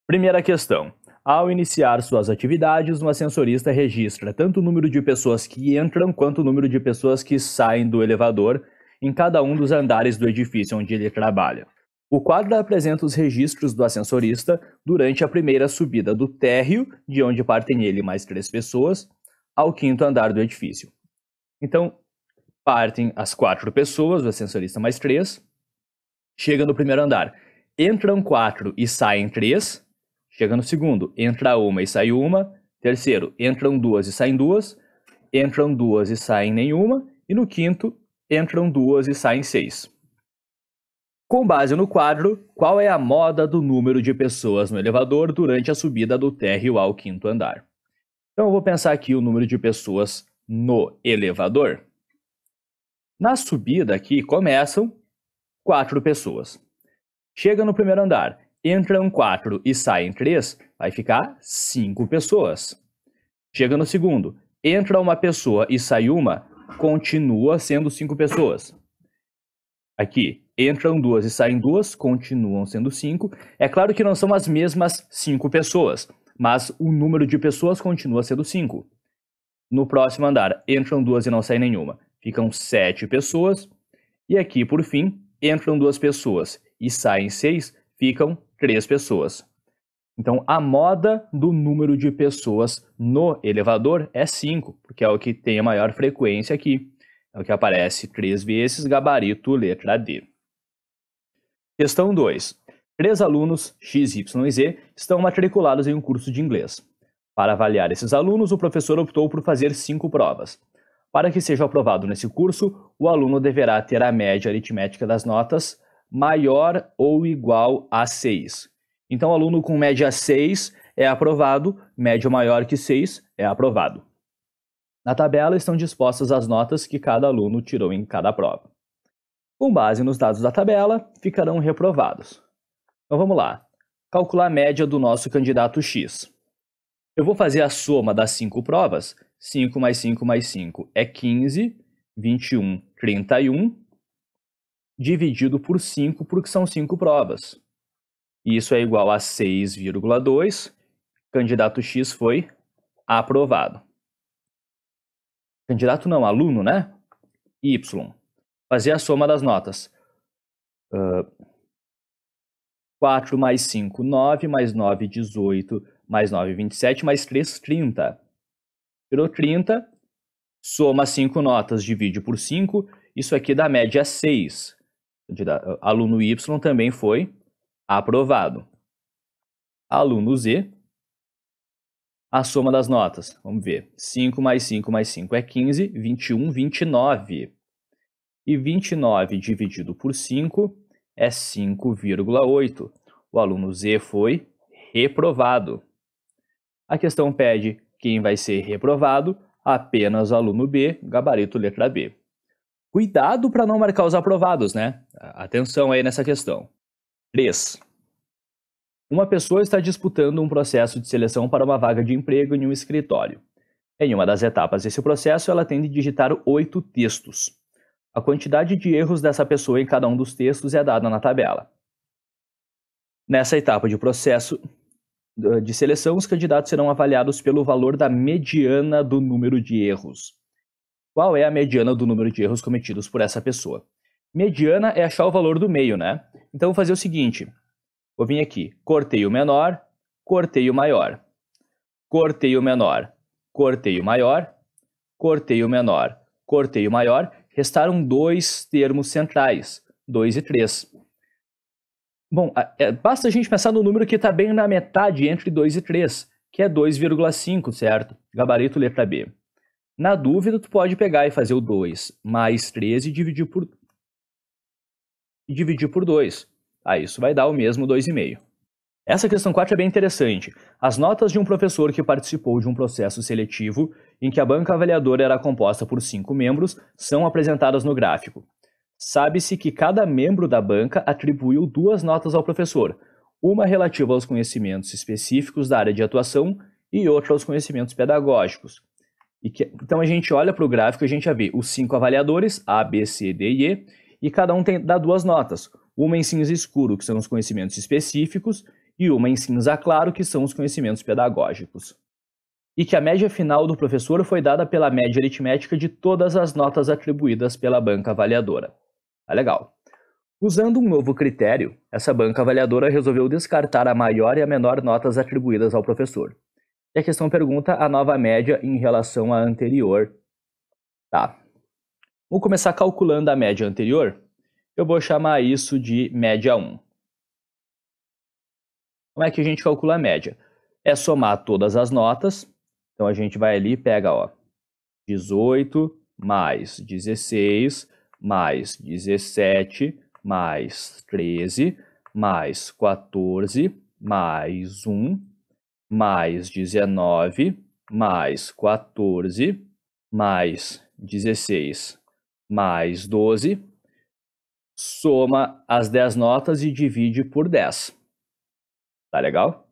Primeira questão. Ao iniciar suas atividades, um ascensorista registra tanto o número de pessoas que entram quanto o número de pessoas que saem do elevador em cada um dos andares do edifício onde ele trabalha. O quadro apresenta os registros do ascensorista durante a primeira subida do térreo, de onde partem ele mais 3 pessoas, ao 5º andar do edifício. Então, partem as 4 pessoas, o ascensorista mais 3, chega no primeiro andar. Entram 4 e saem 3, chega no segundo, entra uma e sai uma, terceiro, entram 2 e saem 2, entram 2 e saem nenhuma, e no quinto, entram 2 e saem 6. Com base no quadro, qual é a moda do número de pessoas no elevador durante a subida do térreo ao 5º andar? Então eu vou pensar aqui o número de pessoas no elevador. Na subida aqui começam 4 pessoas. Chega no primeiro andar, entram 4 e saem 3, vai ficar 5 pessoas. Chega no segundo, entra uma pessoa e sai uma, continua sendo 5 pessoas. Aqui, entram 2 e saem 2, continuam sendo 5. É claro que não são as mesmas 5 pessoas, mas o número de pessoas continua sendo 5. No próximo andar, entram 2 e não saem nenhuma, ficam 7 pessoas. E aqui, por fim, entram 2 pessoas e saem 6, ficam 3 pessoas. Então, a moda do número de pessoas no elevador é 5, porque é o que tem a maior frequência aqui. É o que aparece 3 vezes, gabarito letra D. Questão 2. 3 alunos, X, Y e Z, estão matriculados em um curso de inglês. Para avaliar esses alunos, o professor optou por fazer 5 provas. Para que seja aprovado nesse curso, o aluno deverá ter a média aritmética das notas maior ou igual a 6. Então, o aluno com média 6 é aprovado, média maior que 6 é aprovado. Na tabela estão dispostas as notas que cada aluno tirou em cada prova. Com base nos dados da tabela, ficarão reprovados. Então vamos lá. Calcular a média do nosso candidato X. Eu vou fazer a soma das 5 provas. 5 mais 5 mais 5 é 15, 21, 31, dividido por 5, porque são 5 provas. Isso é igual a 6,2. Candidato X foi aprovado. Candidato não, aluno, né? Y. Fazer a soma das notas. 4 mais 5, 9, mais 9, 18, mais 9, 27, mais 3, 30. Tirou 30, soma 5 notas, divide por 5, isso aqui dá média 6. Aluno Y também foi aprovado. Aluno Z, a soma das notas, vamos ver, 5 mais 5 mais 5 é 15, 21, 29. E 29 dividido por 5 é 5,8. O aluno Z foi reprovado. A questão pede quem vai ser reprovado, apenas o aluno B, gabarito letra B. Cuidado para não marcar os aprovados, né? Atenção aí nessa questão. 3. Uma pessoa está disputando um processo de seleção para uma vaga de emprego em um escritório. Em uma das etapas desse processo, ela tem de digitar 8 textos. A quantidade de erros dessa pessoa em cada um dos textos é dada na tabela. Nessa etapa de processo de seleção, os candidatos serão avaliados pelo valor da mediana do número de erros. Qual é a mediana do número de erros cometidos por essa pessoa? Mediana é achar o valor do meio, né? Então, vou fazer o seguinte. Vou vir aqui, cortei o menor, cortei o maior. Cortei o menor, cortei o maior, cortei o menor, cortei o maior. Restaram 2 termos centrais, 2 e 3. Bom, basta a gente pensar no número que está bem na metade entre 2 e 3, que é 2,5, certo? Gabarito letra B. Na dúvida, tu pode pegar e fazer o 2 mais 3 e dividir por 2. Aí isso vai dar o mesmo 2,5. Essa questão 4 é bem interessante. As notas de um professor que participou de um processo seletivo em que a banca avaliadora era composta por 5 membros são apresentadas no gráfico. Sabe-se que cada membro da banca atribuiu 2 notas ao professor, uma relativa aos conhecimentos específicos da área de atuação e outra aos conhecimentos pedagógicos. Então a gente olha para o gráfico e a gente já vê os 5 avaliadores, A, B, C, D e E, e cada um dá 2 notas. Uma em cinza escuro, que são os conhecimentos específicos, e uma em cinza claro, que são os conhecimentos pedagógicos. E que a média final do professor foi dada pela média aritmética de todas as notas atribuídas pela banca avaliadora. Tá legal. Usando um novo critério, essa banca avaliadora resolveu descartar a maior e a menor notas atribuídas ao professor. E a questão pergunta a nova média em relação à anterior. Tá. Vamos começar calculando a média anterior. Eu vou chamar isso de média 1. Como é que a gente calcula a média? É somar todas as notas. Então a gente vai ali e pega, ó, 18 mais 16 mais 17 mais 13 mais 14 mais 1 mais 19 mais 14 mais 16 mais 12, soma as 10 notas e divide por 10. Tá legal?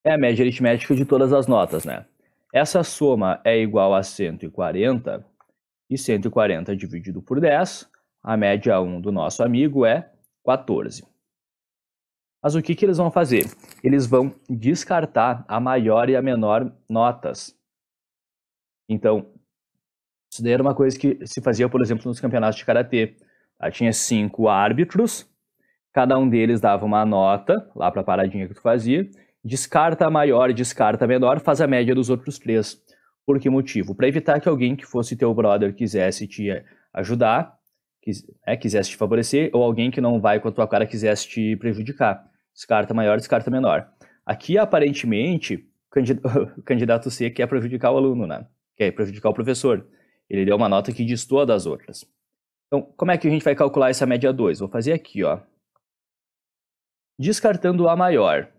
É a média aritmética de todas as notas, né? Essa soma é igual a 140, e 140 dividido por 10, a média 1 do nosso amigo é 14. Mas o que eles vão fazer? Eles vão descartar a maior e a menor notas. Então, isso daí era uma coisa que se fazia, por exemplo, nos campeonatos de karatê. Tinha 5 árbitros, cada um deles dava uma nota, lá para a paradinha que tu fazia, descarta a maior e descarta a menor, faz a média dos outros 3. Por que motivo? Para evitar que alguém que fosse teu brother quisesse te ajudar, quisesse te favorecer, ou alguém que não vai com a tua cara quisesse te prejudicar. Descarta maior, descarta menor. Aqui, aparentemente, o candidato C quer prejudicar o aluno, né? Quer prejudicar o professor. Ele deu uma nota que destoa das outras. Então, como é que a gente vai calcular essa média 2? Vou fazer aqui, ó. Descartando a maior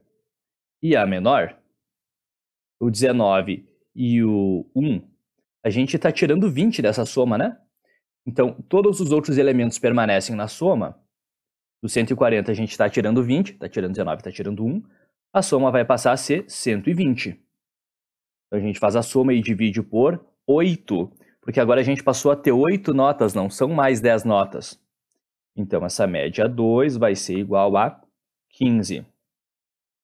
e a menor, o 19 e o 1, a gente está tirando 20 dessa soma, né? Então, todos os outros elementos permanecem na soma. Do 140 a gente está tirando 20, está tirando 19, está tirando 1. A soma vai passar a ser 120. Então, a gente faz a soma e divide por 8, porque agora a gente passou a ter 8 notas, não são mais 10 notas. Então, essa média 2 vai ser igual a 15.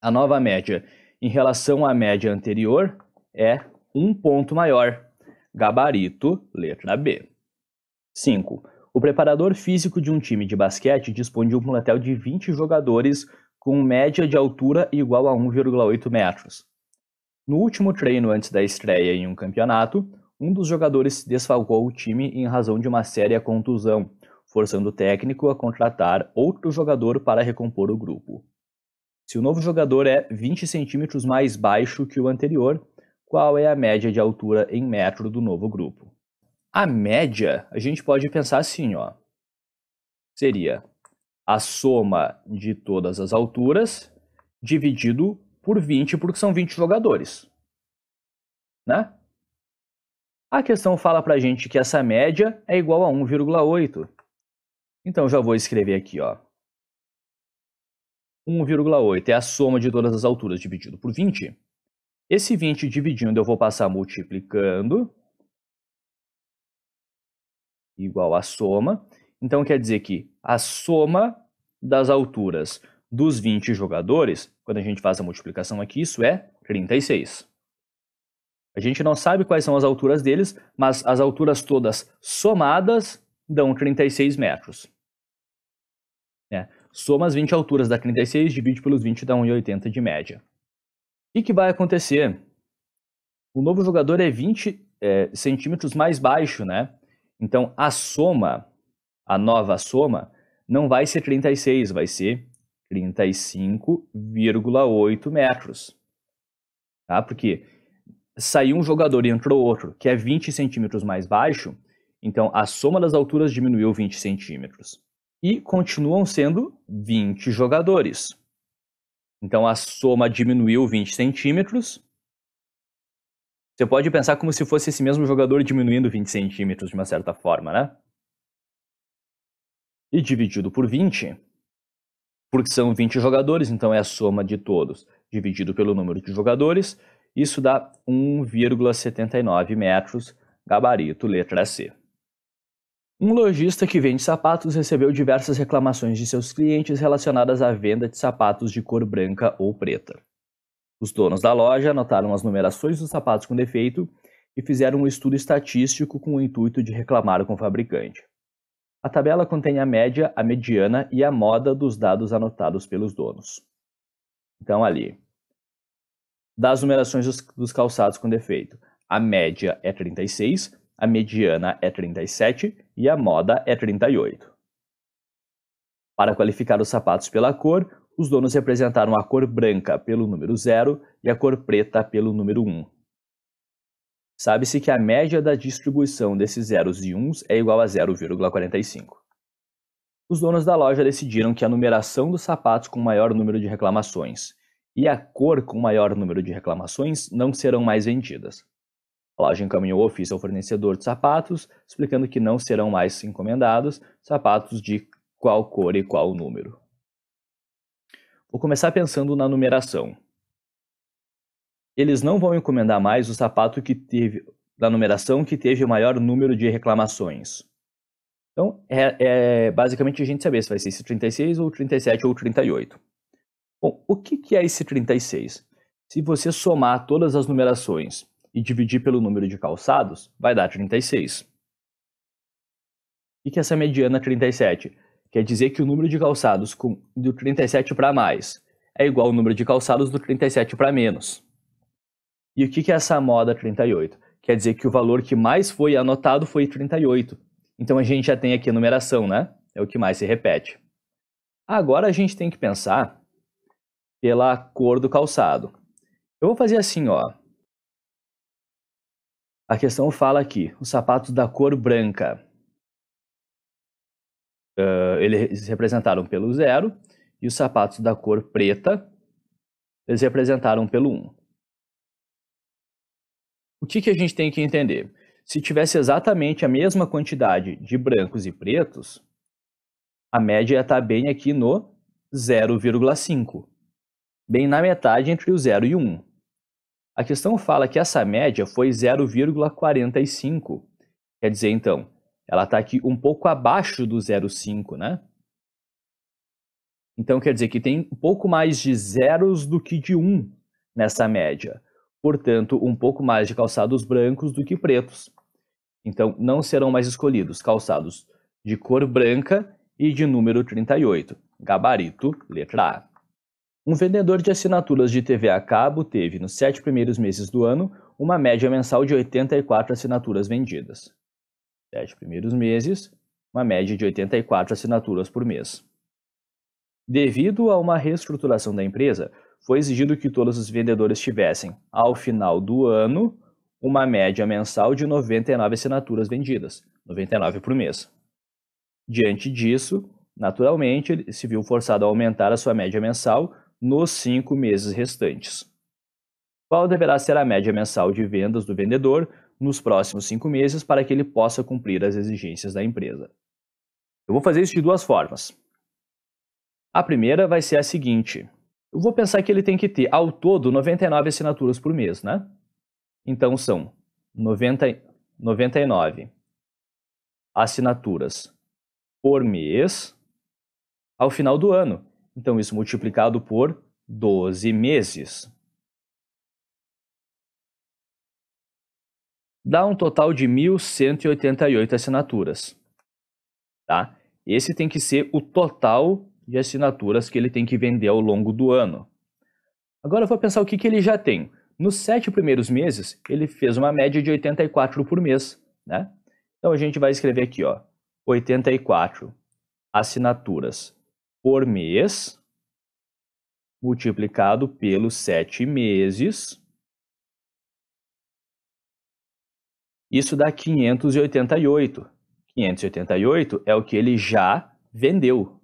A nova média em relação à média anterior é 1 ponto maior. Gabarito, letra B. 5. O preparador físico de um time de basquete dispõe de um plantel de 20 jogadores com média de altura igual a 1,8 metros. No último treino antes da estreia em um campeonato, um dos jogadores desfalcou o time em razão de uma séria contusão, forçando o técnico a contratar outro jogador para recompor o grupo. Se o novo jogador é 20 centímetros mais baixo que o anterior, qual é a média de altura em metro do novo grupo? A média, a gente pode pensar assim, ó. Seria a soma de todas as alturas dividido por 20, porque são 20 jogadores. Né? A questão fala pra gente que essa média é igual a 1,8. Então, já vou escrever aqui, ó. 1,8 é a soma de todas as alturas dividido por 20. Esse 20 dividindo eu vou passar multiplicando, igual a soma. Então quer dizer que a soma das alturas dos 20 jogadores, quando a gente faz a multiplicação aqui, isso é 36. A gente não sabe quais são as alturas deles, mas as alturas todas somadas dão 36 metros. Soma as 20 alturas, dá 36, divide pelos 20, dá 1,80 de média. O que vai acontecer? O novo jogador é 20 centímetros mais baixo, né? Então, a nova soma, não vai ser 36, vai ser 35,8 metros. Tá? Porque saiu um jogador e entrou outro, que é 20 centímetros mais baixo, então a soma das alturas diminuiu 20 centímetros. E continuam sendo 20 jogadores. Então a soma diminuiu 20 centímetros. Você pode pensar como se fosse esse mesmo jogador diminuindo 20 centímetros de uma certa forma, né? E dividido por 20, porque são 20 jogadores, então é a soma de todos dividido pelo número de jogadores. Isso dá 1,79 metros, gabarito letra C. Um lojista que vende sapatos recebeu diversas reclamações de seus clientes relacionadas à venda de sapatos de cor branca ou preta. Os donos da loja anotaram as numerações dos sapatos com defeito e fizeram um estudo estatístico com o intuito de reclamar com o fabricante. A tabela contém a média, a mediana e a moda dos dados anotados pelos donos. Então, ali, das numerações dos calçados com defeito, a média é 36, a mediana é 37 e a moda é 38. Para qualificar os sapatos pela cor, os donos representaram a cor branca pelo número 0 e a cor preta pelo número 1. Sabe-se que a média da distribuição desses zeros e uns é igual a 0,45. Os donos da loja decidiram que a numeração dos sapatos com maior número de reclamações e a cor com maior número de reclamações não serão mais vendidas. A loja encaminhou o ofício ao fornecedor de sapatos, explicando que não serão mais encomendados sapatos de qual cor e qual número. Vou começar pensando na numeração. Eles não vão encomendar mais o sapato da numeração que teve o maior número de reclamações. Então, basicamente a gente saber se vai ser esse 36 ou 37 ou 38. Bom, o que é esse 36? Se você somar todas as numerações e dividir pelo número de calçados, vai dar 36. O que é essa mediana 37? Quer dizer que o número de calçados do 37 para mais é igual ao número de calçados do 37 para menos. E o que é essa moda 38? Quer dizer que o valor que mais foi anotado foi 38. Então a gente já tem aqui a numeração, né? É o que mais se repete. Agora a gente tem que pensar pela cor do calçado. Eu vou fazer assim, ó. A questão fala aqui, os sapatos da cor branca. Eles representaram pelo 0. E os sapatos da cor preta, eles representaram pelo 1. O que a gente tem que entender? Se tivesse exatamente a mesma quantidade de brancos e pretos, a média ia estar bem aqui no 0,5. Bem na metade entre o 0 e o 1. A questão fala que essa média foi 0,45. Quer dizer, então, ela está aqui um pouco abaixo do 0,5, né? Então, quer dizer que tem um pouco mais de zeros do que de 1 nessa média. Portanto, um pouco mais de calçados brancos do que pretos. Então, não serão mais escolhidos calçados de cor branca e de número 38. Gabarito, letra A. Um vendedor de assinaturas de TV a cabo teve, nos 7 primeiros meses do ano, uma média mensal de 84 assinaturas vendidas. 7 primeiros meses, uma média de 84 assinaturas por mês. Devido a uma reestruturação da empresa, foi exigido que todos os vendedores tivessem, ao final do ano, uma média mensal de 99 assinaturas vendidas, 99 por mês. Diante disso, naturalmente, ele se viu forçado a aumentar a sua média mensal nos 5 meses restantes. Qual deverá ser a média mensal de vendas do vendedor nos próximos 5 meses para que ele possa cumprir as exigências da empresa? Eu vou fazer isso de duas formas. A primeira vai ser a seguinte. Eu vou pensar que ele tem que ter, ao todo, 99 assinaturas por mês, né? Então, são 99 assinaturas por mês ao final do ano. Então, isso multiplicado por 12 meses. Dá um total de 1.188 assinaturas. Tá? Esse tem que ser o total de assinaturas que ele tem que vender ao longo do ano. Agora eu vou pensar o que ele já tem. Nos 7 primeiros meses, ele fez uma média de 84 por mês, né? Então a gente vai escrever aqui, ó, 84 assinaturas por mês, multiplicado pelos 7 meses. Isso dá 588. 588 é o que ele já vendeu.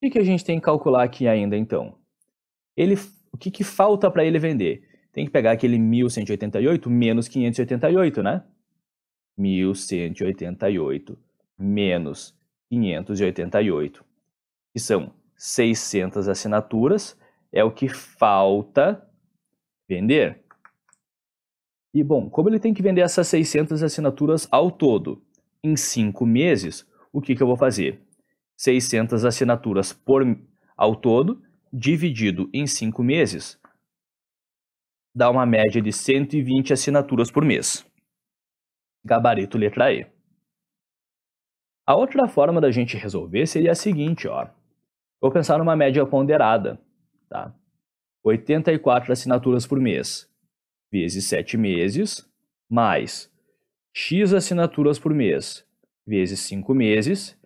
O que a gente tem que calcular aqui ainda, então? O que falta para ele vender? Tem que pegar aquele 1.188 menos 588, né? 1.188 menos 588. que são 600 assinaturas, é o que falta vender. E, bom, como ele tem que vender essas 600 assinaturas ao todo em 5 meses, o que eu vou fazer? 600 assinaturas ao todo, dividido em 5 meses, dá uma média de 120 assinaturas por mês. Gabarito letra E. A outra forma da gente resolver seria a seguinte, ó. Vou pensar numa média ponderada, tá? 84 assinaturas por mês, vezes 7 meses, mais X assinaturas por mês, vezes 5 meses,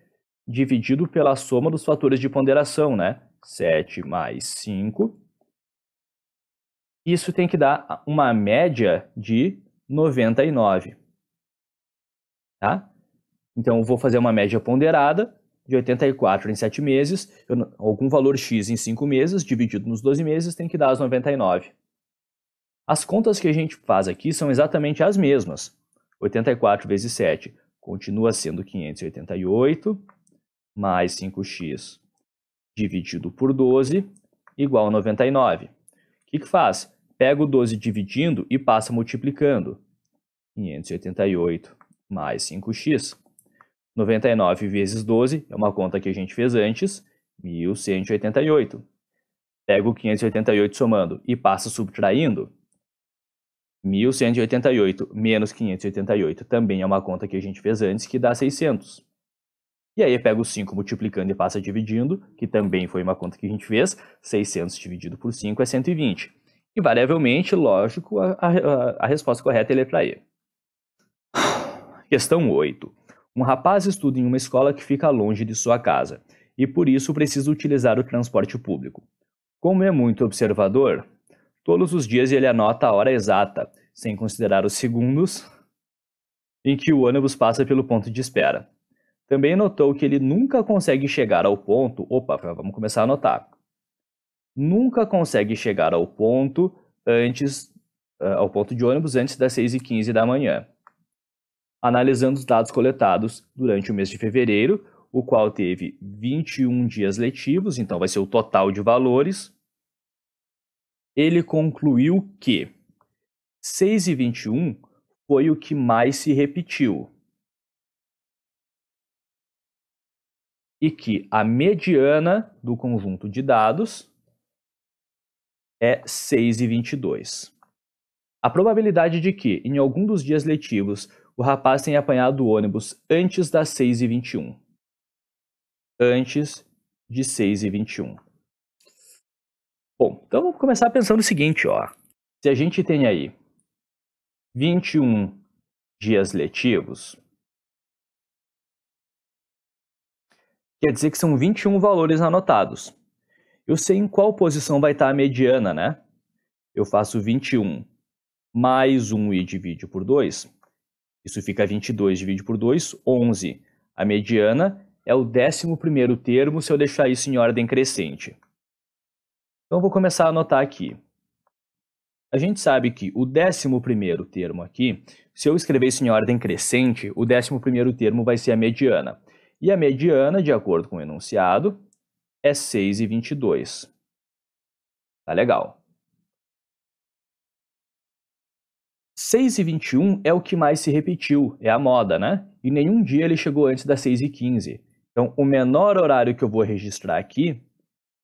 dividido pela soma dos fatores de ponderação, né? 7 mais 5. Isso tem que dar uma média de 99, tá? Então, eu vou fazer uma média ponderada de 84 em 7 meses, algum valor X em 5 meses, dividido nos 12 meses, tem que dar as 99. As contas que a gente faz aqui são exatamente as mesmas. 84 vezes 7 continua sendo 588, mais 5x dividido por 12, igual a 99. O que faz? Pega o 12 dividindo e passa multiplicando. 588 mais 5x. 99 vezes 12 é uma conta que a gente fez antes, 1188. Pega o 588 somando e passa subtraindo. 1188 menos 588 também é uma conta que a gente fez antes, que dá 600. E aí pega o 5 multiplicando e passa dividindo, que também foi uma conta que a gente fez, 600 dividido por 5 é 120. Invariavelmente, lógico, a resposta correta é a letra E. Questão 8. Um rapaz estuda em uma escola que fica longe de sua casa e por isso precisa utilizar o transporte público. Como é muito observador, todos os dias ele anota a hora exata, sem considerar os segundos em que o ônibus passa pelo ponto de espera. Também notou que ele nunca consegue chegar ao ponto... Opa, vamos começar a anotar. Nunca consegue chegar ao ponto de ônibus antes das 6h15 da manhã. Analisando os dados coletados durante o mês de fevereiro, o qual teve 21 dias letivos, então vai ser o total de valores, ele concluiu que 6h21 foi o que mais se repetiu e que a mediana do conjunto de dados é 6h22. A probabilidade de que, em algum dos dias letivos, o rapaz tenha apanhado o ônibus antes das 6h21. Antes de 6h21. Bom, então vamos começar pensando o seguinte, ó. Se a gente tem aí 21 dias letivos, quer dizer que são 21 valores anotados. Eu sei em qual posição vai estar a mediana, né? Eu faço 21 mais 1 e divido por 2. Isso fica 22 dividido por 2, 11. A mediana é o 11º termo se eu deixar isso em ordem crescente. Então, eu vou começar a anotar aqui. A gente sabe que o 11º termo aqui, se eu escrever isso em ordem crescente, o 11º termo vai ser a mediana. E a mediana, de acordo com o enunciado, é 6h22. Tá legal. 6h21 é o que mais se repetiu, é a moda, né? E nenhum dia ele chegou antes das 6h15. Então, o menor horário que eu vou registrar aqui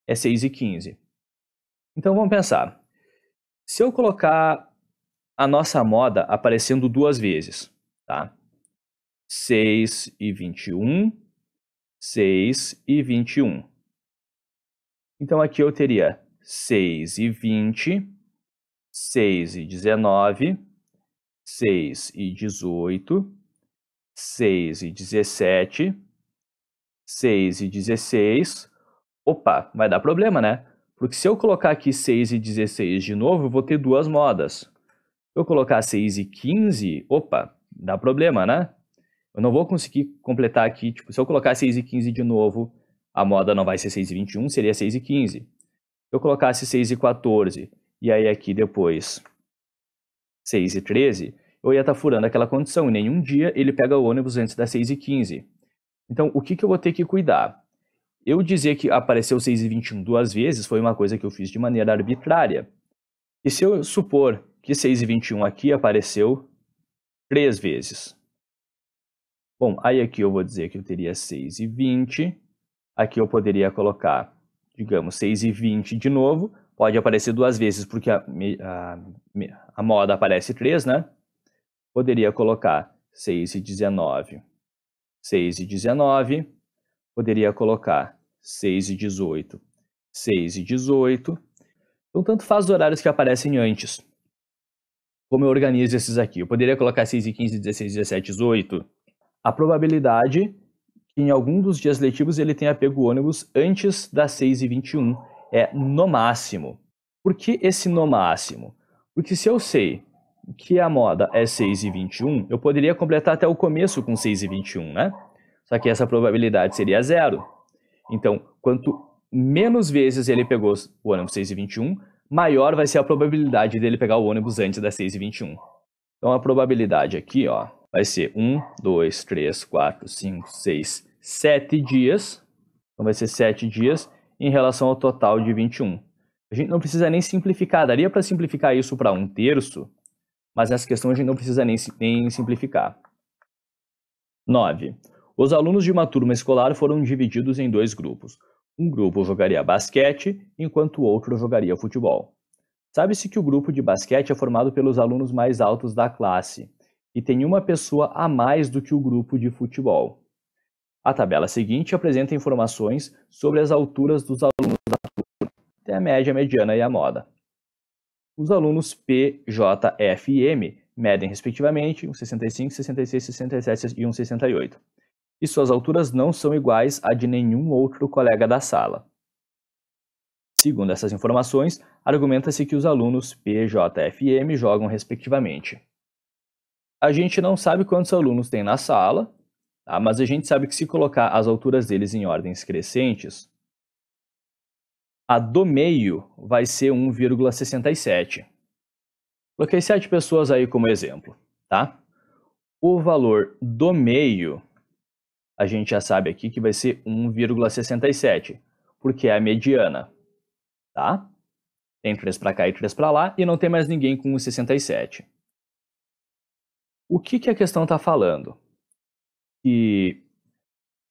é 6h15. Então, vamos pensar. Se eu colocar a nossa moda aparecendo duas vezes, tá? 6h21, 6h21. Então, aqui eu teria 6h20, 6h19, 6h18, 6h17, 6h16. Opa, vai dar problema, né? Porque se eu colocar aqui 6h16 de novo, eu vou ter duas modas. Se eu colocar 6h15, opa, dá problema, né? Eu não vou conseguir completar aqui, tipo, se eu colocar 6h15 de novo, a moda não vai ser 6h21, seria 6h15. Se eu colocasse 6h14 e aí aqui depois 6h13, eu ia estar furando aquela condição. Em nenhum dia ele pega o ônibus antes das 6h15. Então, o que eu vou ter que cuidar? eu dizer que apareceu 6,21 duas vezes foi uma coisa que eu fiz de maneira arbitrária. E se eu supor que 6,21 aqui apareceu 3 vezes? Bom, aí aqui eu vou dizer que eu teria 6,20. Aqui eu poderia colocar, digamos, 6,20 de novo. Pode aparecer duas vezes porque a moda aparece 3, né? Poderia colocar 6,19. 6,19. Poderia colocar 6,18. 6,18. Então, tanto faz os horários que aparecem antes. Como eu organizo esses aqui? Eu poderia colocar 6,15, 16, 17, 18. A probabilidade que em algum dos dias letivos ele tenha pego o ônibus antes das 6,21 é no máximo. Por que esse no máximo? Porque se eu sei que a moda é 6,21, eu poderia completar até o começo com 6,21, né? Só que essa probabilidade seria zero. Então, quanto menos vezes ele pegou o ônibus 6,21, maior vai ser a probabilidade dele pegar o ônibus antes das 6,21. Então, a probabilidade aqui, ó, vai ser 1, 2, 3, 4, 5, 6, 7 dias. Então, vai ser 7 dias em relação ao total de 21. A gente não precisa nem simplificar. Daria para simplificar isso para 1/3, mas nessa questão a gente não precisa nem simplificar. 9. Os alunos de uma turma escolar foram divididos em 2 grupos. Um grupo jogaria basquete, enquanto o outro jogaria futebol. Sabe-se que o grupo de basquete é formado pelos alunos mais altos da classe e tem uma pessoa a mais do que o grupo de futebol. A tabela seguinte apresenta informações sobre as alturas dos alunos da turma, até a média, mediana e a moda. Os alunos P, J, F e M medem respectivamente 1,65, 66, 67 e 1,68. E suas alturas não são iguais a de nenhum outro colega da sala. Segundo essas informações, argumenta-se que os alunos P, J, F e M jogam respectivamente. A gente não sabe quantos alunos tem na sala, tá? Mas a gente sabe que se colocar as alturas deles em ordens crescentes, a do meio vai ser 1,67. Coloquei 7 pessoas aí como exemplo, tá? O valor do meio, a gente já sabe aqui que vai ser 1,67, porque é a mediana, tá? Tem 3 para cá e 3 para lá, e não tem mais ninguém com 1,67. O que a questão está falando? Que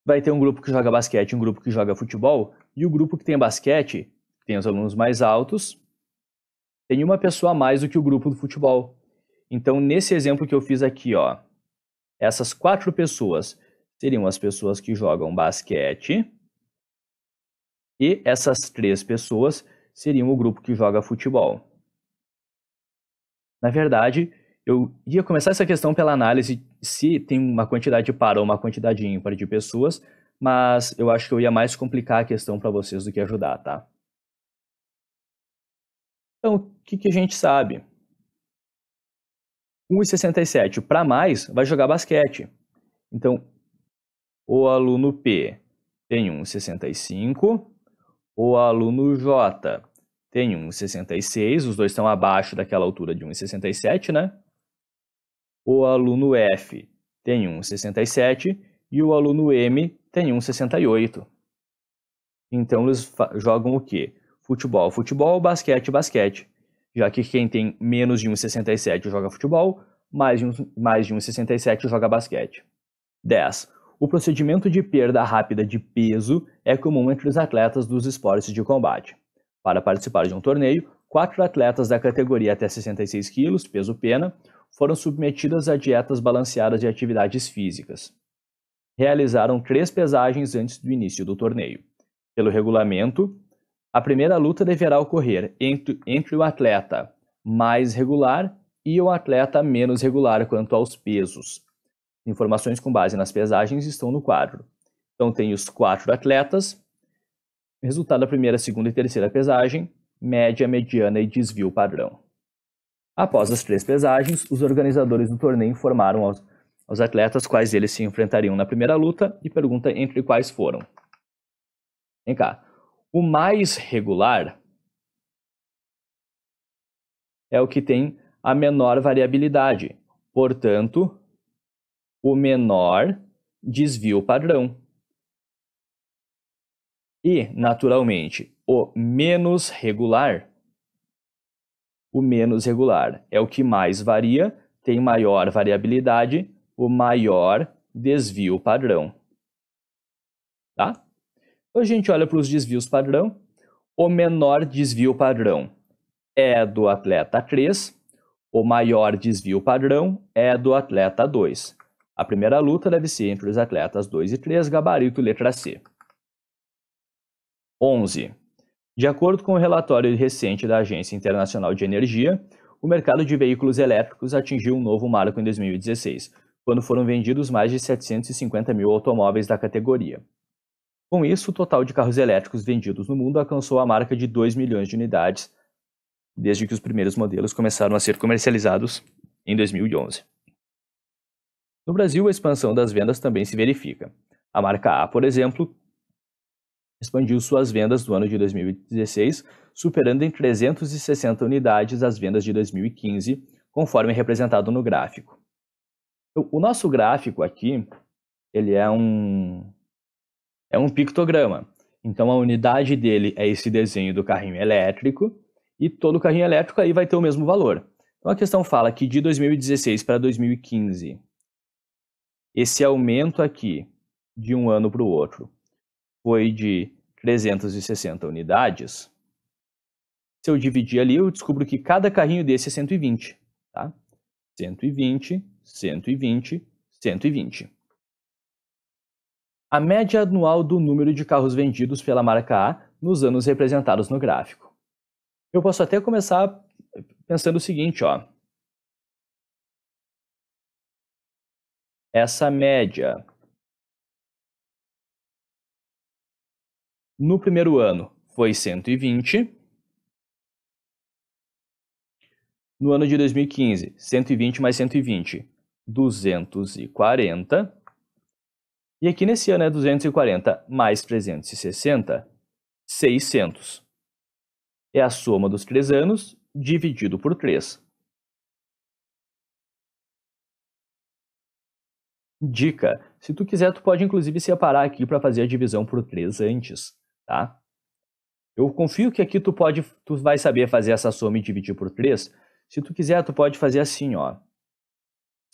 vai ter um grupo que joga basquete e um grupo que joga futebol, e o grupo que tem basquete, que tem os alunos mais altos, tem uma pessoa a mais do que o grupo do futebol. Então, nesse exemplo que eu fiz aqui, ó, essas 4 pessoas seriam as pessoas que jogam basquete, e essas 3 pessoas seriam o grupo que joga futebol. Na verdade, eu ia começar essa questão pela análise se tem uma quantidade par ou uma quantidade ímpar de pessoas, mas eu acho que eu ia mais complicar a questão para vocês do que ajudar, tá? Então, o que a gente sabe? 1,67 para mais vai jogar basquete. Então, o aluno P tem 1,65, o aluno J tem 1,66, os dois estão abaixo daquela altura de 1,67, né? O aluno F tem 1,67 e o aluno M tem 1,68. Então eles jogam o quê? Futebol, futebol, basquete, basquete. Já que quem tem menos de 1,67 joga futebol, mais de 1,67 joga basquete. 10. O procedimento de perda rápida de peso é comum entre os atletas dos esportes de combate. Para participar de um torneio, 4 atletas da categoria até 66 kg, peso pena, foram submetidas a dietas balanceadas de atividades físicas. Realizaram 3 pesagens antes do início do torneio. Pelo regulamento, a primeira luta deverá ocorrer entre o atleta mais regular e o atleta menos regular quanto aos pesos. Informações com base nas pesagens estão no quadro. Então tem os 4 atletas, resultado da primeira, segunda e terceira pesagem, média, mediana e desvio padrão. Após as 3 pesagens, os organizadores do torneio informaram aos atletas quais eles se enfrentariam na primeira luta e pergunta entre quais foram. Vem cá. O mais regular é o que tem a menor variabilidade, portanto, o menor desvio padrão. E, naturalmente, o menos regular é o que mais varia, tem maior variabilidade, o maior desvio padrão. Tá? Então a gente olha para os desvios padrão. O menor desvio padrão é do atleta 3, o maior desvio padrão é do atleta 2. A primeira luta deve ser entre os atletas 2 e 3, gabarito letra C. 11. De acordo com o relatório recente da Agência Internacional de Energia, o mercado de veículos elétricos atingiu um novo marco em 2016, quando foram vendidos mais de 750 mil automóveis da categoria. Com isso, o total de carros elétricos vendidos no mundo alcançou a marca de 2 milhões de unidades, desde que os primeiros modelos começaram a ser comercializados em 2011. No Brasil, a expansão das vendas também se verifica. A marca A, por exemplo, expandiu suas vendas do ano de 2016, superando em 360 unidades as vendas de 2015, conforme representado no gráfico. Então, o nosso gráfico aqui, ele é um pictograma. Então, a unidade dele é esse desenho do carrinho elétrico, e todo carrinho elétrico aí vai ter o mesmo valor. Então, a questão fala que de 2016 para 2015, esse aumento aqui, de um ano para o outro, foi de 360 unidades. Se eu dividir ali, eu descubro que cada carrinho desse é 120. Tá? 120, 120, 120. A média anual do número de carros vendidos pela marca A nos anos representados no gráfico. Eu posso até começar pensando o seguinte, ó. Essa média no primeiro ano foi 120. No ano de 2015, 120 mais 120, 240. E aqui nesse ano é 240 mais 360, 600. É a soma dos 3 anos dividido por 3. Dica, se tu quiser, tu pode inclusive separar aqui para fazer a divisão por 3 antes, tá? Eu confio que aqui tu vai saber fazer essa soma e dividir por 3. Se tu quiser, tu pode fazer assim, ó.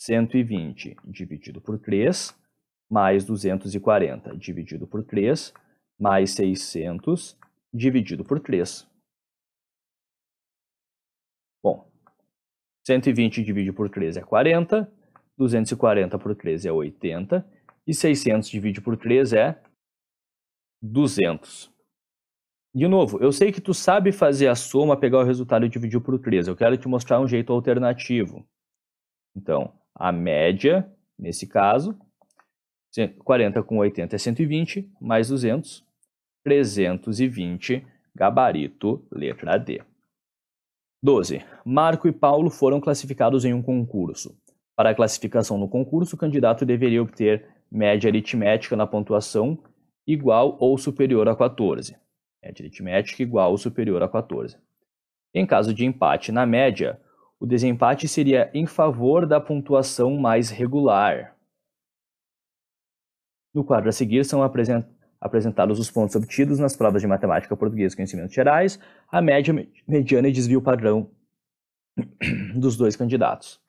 120 dividido por 3, mais 240 dividido por 3, mais 600 dividido por 3. Bom, 120 dividido por 3 é 40, 240 por 3 é 80, e 600 dividido por 3 é 200. De novo, eu sei que tu sabe fazer a soma, pegar o resultado e dividir por 3. Eu quero te mostrar um jeito alternativo. Então, a média, nesse caso, 40 com 80 é 120, mais 200, 320, gabarito, letra D. 12. Marco e Paulo foram classificados em um concurso. Para a classificação no concurso, o candidato deveria obter média aritmética na pontuação igual ou superior a 14. Média aritmética igual ou superior a 14. Em caso de empate na média, o desempate seria em favor da pontuação mais regular. No quadro a seguir são apresentados os pontos obtidos nas provas de matemática, português e conhecimentos gerais, a média, mediana e desvio padrão dos dois candidatos.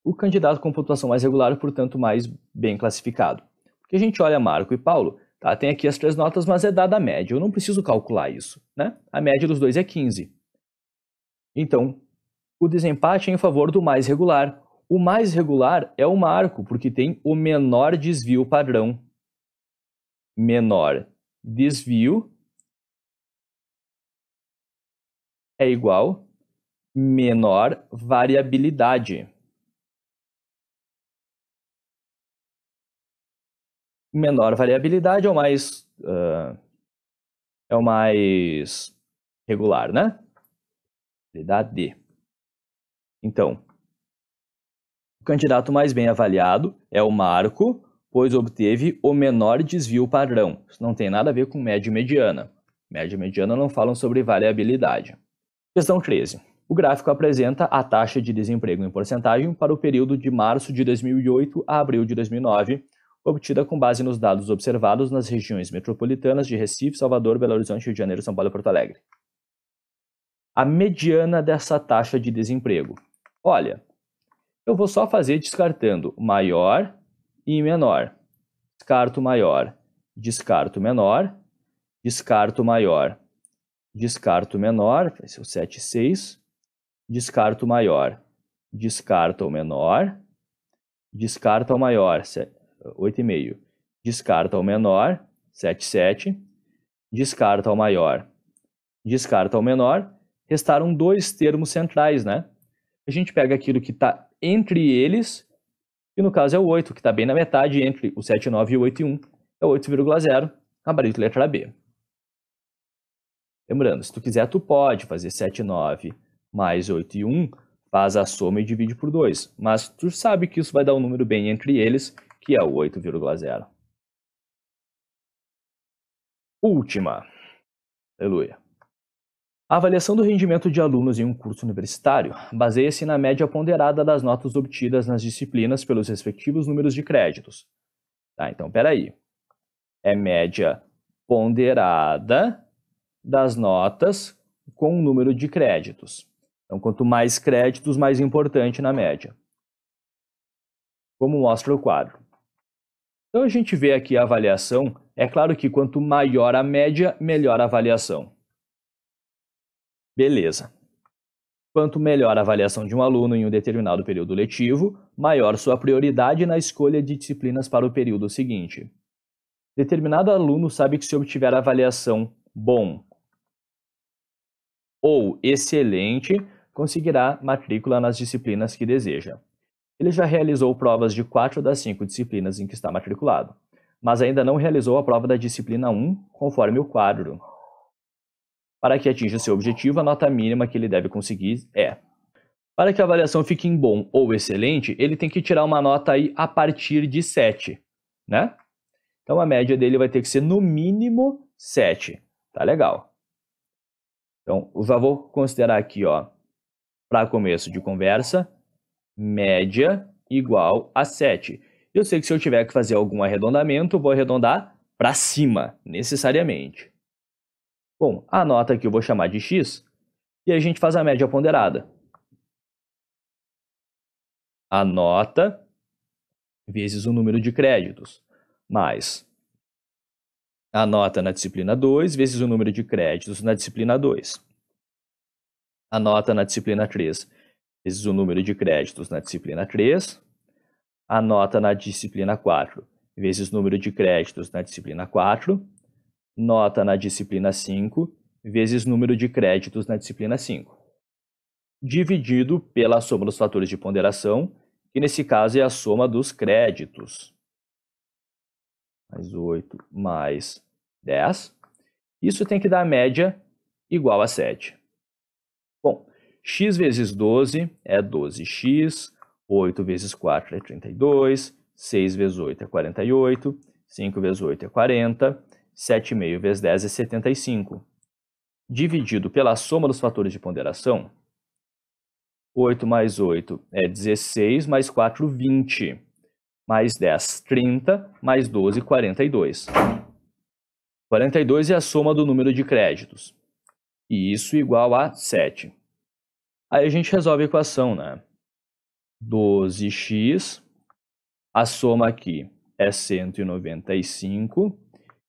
O candidato com pontuação mais regular, portanto, mais bem classificado. Porque a gente olha Marco e Paulo, tá? Tem aqui as 3 notas, mas é dada a média. Eu não preciso calcular isso, né? A média dos dois é 15. Então, o desempate é em favor do mais regular. O mais regular é o Marco, porque tem o menor desvio padrão. Menor desvio é igual menor variabilidade. Menor variabilidade é o mais regular, né? Variabilidade. Então, o candidato mais bem avaliado é o Marco, pois obteve o menor desvio padrão. Isso não tem nada a ver com média e mediana. Média e mediana não falam sobre variabilidade. Questão 13. O gráfico apresenta a taxa de desemprego em porcentagem para o período de março de 2008 a abril de 2009, obtida com base nos dados observados nas regiões metropolitanas de Recife, Salvador, Belo Horizonte, Rio de Janeiro, São Paulo e Porto Alegre. A mediana dessa taxa de desemprego. Olha, eu vou só fazer descartando maior e menor. Descarto maior, descarto menor, descarto maior, descarto menor, vai ser o 7,6. Descarto maior, descarta o menor, descarta o maior, 8,5. Descarta o menor, 7,7. Descarta o maior, descarta o menor. Restaram dois termos centrais, né? A gente pega aquilo que está entre eles, que no caso é o 8, que está bem na metade entre o 7,9 e o 8,1. É 8,0, gabarito letra B. Lembrando, se tu quiser, tu pode fazer 7,9 mais 8,1, faz a soma e divide por 2. Mas tu sabe que isso vai dar um número bem entre eles, que é o 8,0. Última. Aleluia. A avaliação do rendimento de alunos em um curso universitário baseia-se na média ponderada das notas obtidas nas disciplinas pelos respectivos números de créditos. Tá, então, peraí. É média ponderada das notas com o número de créditos. Então, quanto mais créditos, mais importante na média. Como mostra o quadro. Então, a gente vê aqui a avaliação. É claro que quanto maior a média, melhor a avaliação. Beleza. Quanto melhor a avaliação de um aluno em um determinado período letivo, maior sua prioridade na escolha de disciplinas para o período seguinte. Determinado aluno sabe que se obtiver avaliação bom ou excelente, conseguirá matrícula nas disciplinas que deseja. Ele já realizou provas de 4 das 5 disciplinas em que está matriculado, mas ainda não realizou a prova da disciplina 1, conforme o quadro. Para que atinja seu objetivo, a nota mínima que ele deve conseguir é: para que a avaliação fique em bom ou excelente, ele tem que tirar uma nota aí a partir de 7, né? Então a média dele vai ter que ser no mínimo 7. Tá legal. Então, eu já vou considerar aqui, ó, para começo de conversa, média igual a 7. Eu sei que se eu tiver que fazer algum arredondamento, eu vou arredondar para cima, necessariamente. Bom, a nota aqui eu vou chamar de x, e a gente faz a média ponderada. A nota vezes o número de créditos, mais a nota na disciplina 2 vezes o número de créditos na disciplina 2. A nota na disciplina 3 vezes o número de créditos na disciplina 3. A nota na disciplina 4 vezes o número de créditos na disciplina 4. Nota na disciplina 5 vezes número de créditos na disciplina 5. Dividido pela soma dos fatores de ponderação, que nesse caso é a soma dos créditos. Mais 8 mais 10. Isso tem que dar a média igual a 7. Bom, x vezes 12 é 12x, 8 vezes 4 é 32, 6 vezes 8 é 48, 5 vezes 8 é 40, 7,5 vezes 10 é 75. Dividido pela soma dos fatores de ponderação, 8 mais 8 é 16, mais 4, 20. Mais 10, 30, mais 12, 42. 42 é a soma do número de créditos. E isso igual a 7. Aí a gente resolve a equação, né? 12x, a soma aqui é 195.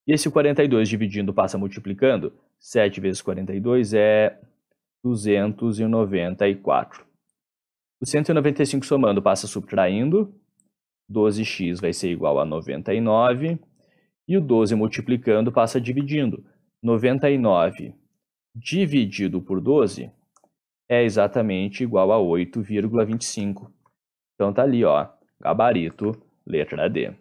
E esse 42 dividindo passa multiplicando. 7 vezes 42 é 294. O 195 somando passa subtraindo. 12x vai ser igual a 99. E o 12 multiplicando passa dividindo. 99 dividido por 12 é exatamente igual a 8,25. Então tá ali, ó, gabarito, letra D.